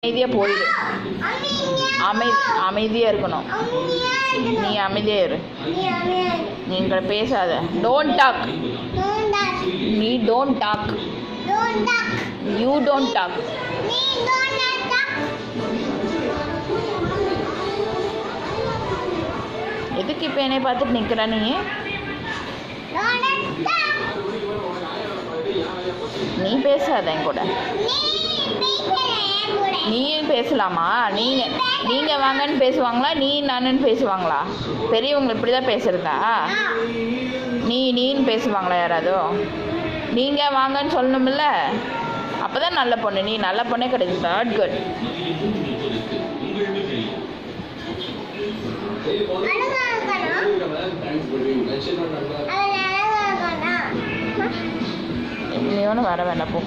அமைதியாக போயிடு. அமைதியாக இருக்கணும். நீ அமைதியாக இரு. நீங்கள் பேசாத. Don't talk. நீ don't talk. You don't talk. எதுக்கு இப்போ என்னை பார்த்துட்டு நிற்கிற நீ? நீ பேசாத என் கூட. நீயும் பேசலாமா? நீங்கள் வாங்கன்னு பேசுவாங்களா? நானுன்னு பேசுவாங்களா? பெரியவங்க இப்படி தான் பேசுகிறதா? நீன்னு பேசுவாங்களா யாராவது? நீங்கள் வாங்கன்னு சொல்லணுமில்ல. அப்போ தான் நல்ல பொண்ணு. நீ நல்ல பொண்ணே கிடையாது. Not good. நீ ஒன்றும் வர வேண்டாம் போ.